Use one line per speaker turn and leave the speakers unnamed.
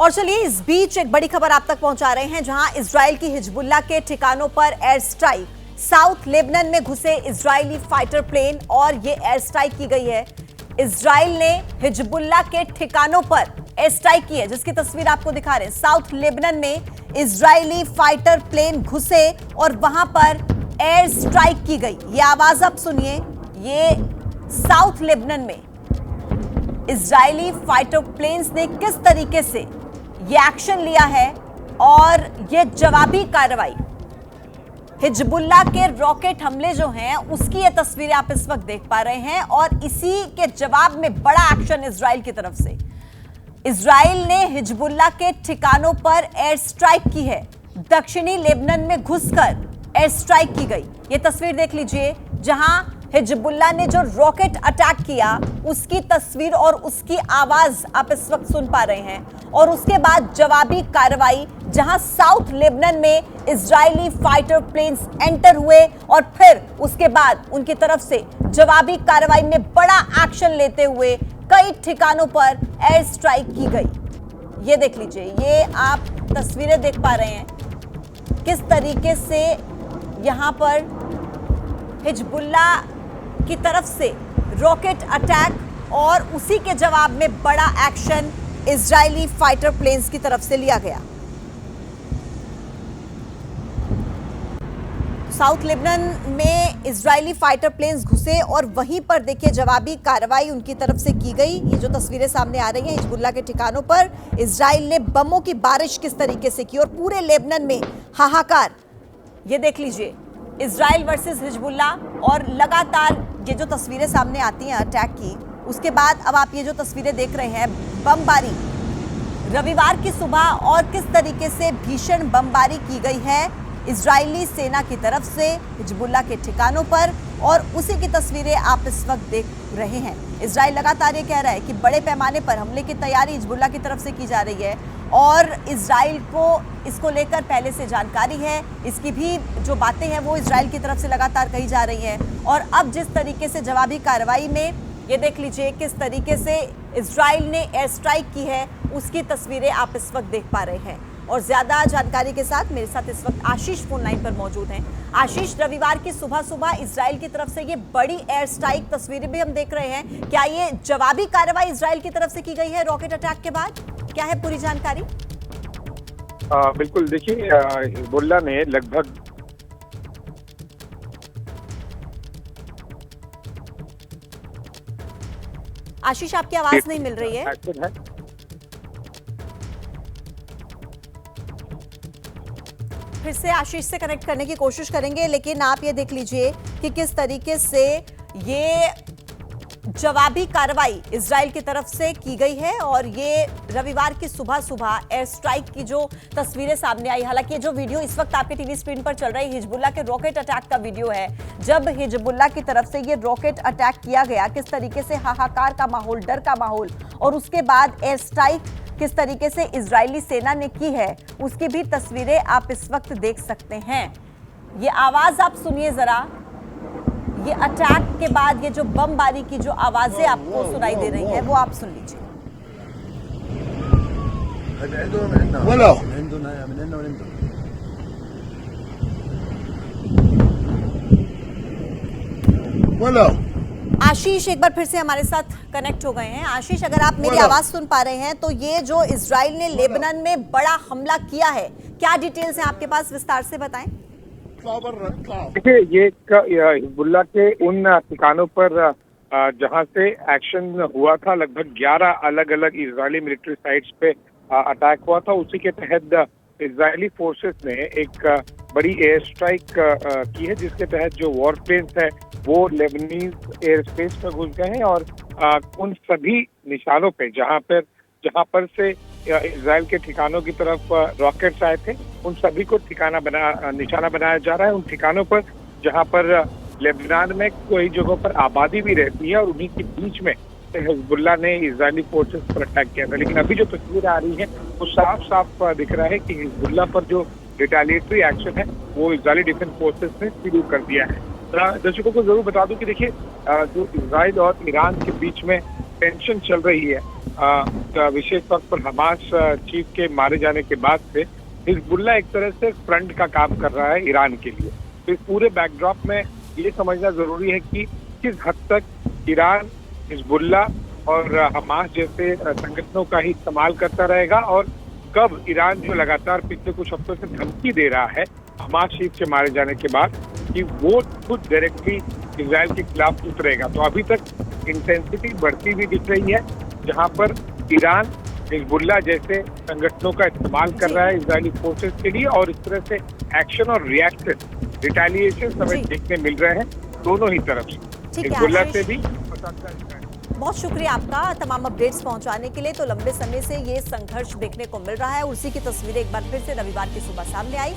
और चलिए इस बीच एक बड़ी खबर आप तक पहुंचा रहे हैं, जहां इजराइल की हिजबुल्लाह के ठिकानों पर एयर स्ट्राइक। साउथ लेबनान में घुसे इजरायली फाइटर प्लेन और ये एयर स्ट्राइक की गई है। इजराइल ने हिजबुल्लाह के ठिकानों पर एयर स्ट्राइक की है, जिसकी तस्वीर आपको दिखा रहे हैं। साउथ लेबनान में इजरायली फाइटर प्लेन घुसे और वहां पर एयर स्ट्राइक की गई। ये आवाज आप सुनिए। ये साउथ लेबनान में इजरायली फाइटर प्लेन्स ने किस तरीके से ये एक्शन लिया है और ये जवाबी कार्रवाई, हिजबुल्लाह के रॉकेट हमले जो हैं उसकी ये तस्वीरें आप इस वक्त देख पा रहे हैं। और इसी के जवाब में बड़ा एक्शन इजराइल की तरफ से। इजराइल ने हिजबुल्लाह के ठिकानों पर एयर स्ट्राइक की है। दक्षिणी लेबनान में घुसकर एयर स्ट्राइक की गई। ये तस्वीर देख लीजिए, जहां हिजबुल्लाह ने जो रॉकेट अटैक किया उसकी तस्वीर और उसकी आवाज आप इस वक्त सुन पा रहे हैं। और उसके बाद जवाबी कार्रवाई, जहां साउथ लेबनान में इजरायली फाइटर प्लेन्स एंटर हुए और फिर उसके बाद उनकी तरफ से जवाबी कार्रवाई में बड़ा एक्शन लेते हुए कई ठिकानों पर एयर स्ट्राइक की गई। ये देख लीजिए, ये आप तस्वीरें देख पा रहे हैं किस तरीके से यहां पर हिजबुल्लाह की तरफ से रॉकेट अटैक और उसी के जवाब में बड़ा एक्शन इजरायली फाइटर प्लेन्स की तरफ से लिया गया। साउथ लेबनान में इजरायली फाइटर प्लेन्स घुसे और वहीं पर देखिए जवाबी कार्रवाई उनकी तरफ से की गई। ये जो तस्वीरें सामने आ रही हैं, हिजबुल्लाह के ठिकानों पर इजराइल ने बमों की बारिश किस तरीके से की और पूरे लेबनान में हाहाकार। ये देख लीजिए, इजराइल वर्सेस हिजबुल्लाह। और लगातार ये जो तस्वीरें सामने आती हैं अटैक की, उसके बाद अब आप ये जो तस्वीरें देख रहे हैं, बमबारी रविवार की सुबह और किस तरीके से भीषण बमबारी की गई है इजरायली सेना की तरफ से हिजबुल्लाह के ठिकानों पर। और उसी की तस्वीरें आप इस वक्त देख रहे हैं। इजराइल लगातार ये कह रहा है कि बड़े पैमाने पर हमले की तैयारी हिजबुल्लाह की तरफ से की जा रही है और इजराइल को इसको लेकर पहले से जानकारी है। इसकी भी जो बातें हैं वो इजराइल की तरफ से लगातार कही जा रही हैं। और अब जिस तरीके से जवाबी कार्रवाई में ये देख लीजिए किस तरीके से इजराइल ने एयर स्ट्राइक की है, उसकी तस्वीरें आप इस वक्त देख पा रहे हैं। और ज्यादा जानकारी के साथ मेरे साथ इस वक्त आशीष फोन लाइन पर मौजूद हैं। आशीष, रविवार की सुबह सुबह इजराइल की तरफ से ये बड़ी एयर स्ट्राइक तस्वीरें भी हम देख रहे हैं। क्या ये जवाबी कार्रवाई इजराइल की तरफ से की गई है रॉकेट अटैक के बाद? क्या है पूरी जानकारी?
बिल्कुल, देखिए हिजबुल्लाह ने लगभग
आशीष, आपकी आवाज नहीं मिल रही है। फिर से आशीष से कनेक्ट करने की कोशिश करेंगे, लेकिन आप ये देख लीजिए कि किस तरीके से ये जवाबी कार्रवाई इजराइल की तरफ से की गई है। और ये रविवार की सुबह सुबह एयर स्ट्राइक की जो तस्वीरें सामने आई, हालांकि ये जो वीडियो इस वक्त आपके टीवी स्क्रीन पर चल रही है हिजबुल्लाह के रॉकेट अटैक का वीडियो है। जब हिजबुल्लाह की तरफ से ये रॉकेट अटैक किया गया, किस तरीके से हाहाकार का माहौल, डर का माहौल, और उसके बाद एयर स्ट्राइक किस तरीके से इजरायली सेना ने की है, उसकी भी तस्वीरें आप इस वक्त देख सकते हैं। ये आवाज आप सुनिए जरा। ये अटैक के बाद ये जो बमबारी की जो आवाजें आपको सुनाई दे रही है वो आप सुन लीजिए। आशीष एक बार फिर से हमारे साथ कनेक्ट हो गए हैं। आशीष, अगर आप मेरी आवाज सुन पा रहे हैं तो ये जो इजराइल ने लेबनान में बड़ा हमला किया है, क्या डिटेल्स हैं आपके पास, विस्तार से बताएं।
देखिए, ये हिजबुल्लाह के उन ठिकानों पर जहां से एक्शन हुआ था, लगभग 11 अलग अलग इजरायली मिलिट्री साइट्स पे अटैक हुआ था। उसी के तहत इजरायली फोर्सेस ने एक बड़ी एयर स्ट्राइक की है, जिसके तहत जो वॉर प्लेन्स है वो लेबनीज एयर स्पेस में घुस गए हैं। और उन सभी निशानों पे जहां पर से इजराइल के ठिकानों की तरफ रॉकेट्स आए थे, उन सभी को निशाना बनाया जा रहा है। उन ठिकानों पर जहां पर लेबनान में कई जगहों पर आबादी भी रहती है और उन्हीं के बीच में हिजबुल्लाह ने इजरायली फोर्सेस पर अटैक किया था। लेकिन अभी जो तस्वीर आ रही है वो साफ साफ दिख रहा है कि हिजबुल्लाह पर जो रिटेलिएटरी एक्शन है वो इजरायली डिफेंस फोर्सेस ने शुरू कर दिया है। दर्शकों को जरूर बता दूं कि देखिए, जो इजराइल और ईरान के बीच में टेंशन चल रही है विशेष तौर पर हमास चीफ के मारे जाने के बाद से हिजबुल्लाह एक तरह से फ्रंट का काम कर रहा है ईरान के लिए। तो इस पूरे बैकड्रॉप में ये समझना जरूरी है कि किस हद तक ईरान हिजबुल्लाह और हमास जैसे संगठनों का ही इस्तेमाल करता रहेगा और कब ईरान जो लगातार पिछले कुछ हफ्तों से धमकी दे रहा है हमास चीफ के मारे जाने के बाद कि वो खुद डायरेक्टली इजराइल के खिलाफ उतरेगा। तो अभी तक इंटेंसिटी बढ़ती हुई दिख रही है, जहां पर ईरान हिजबुल्लाह जैसे संगठनों का इस्तेमाल कर रहा है इजरायली फोर्सेस के लिए, और इस तरह से एक्शन और रिएक्शन रिटेलिएशन हमें देखने मिल रहे हैं दोनों ही तरफ से, हिजबुल्लाह से भी और
बहुत शुक्रिया आपका तमाम अपडेट्स पहुंचाने के लिए। तो लंबे समय से ये संघर्ष देखने को मिल रहा है, उसी की तस्वीरें एक बार फिर से रविवार की सुबह सामने आई।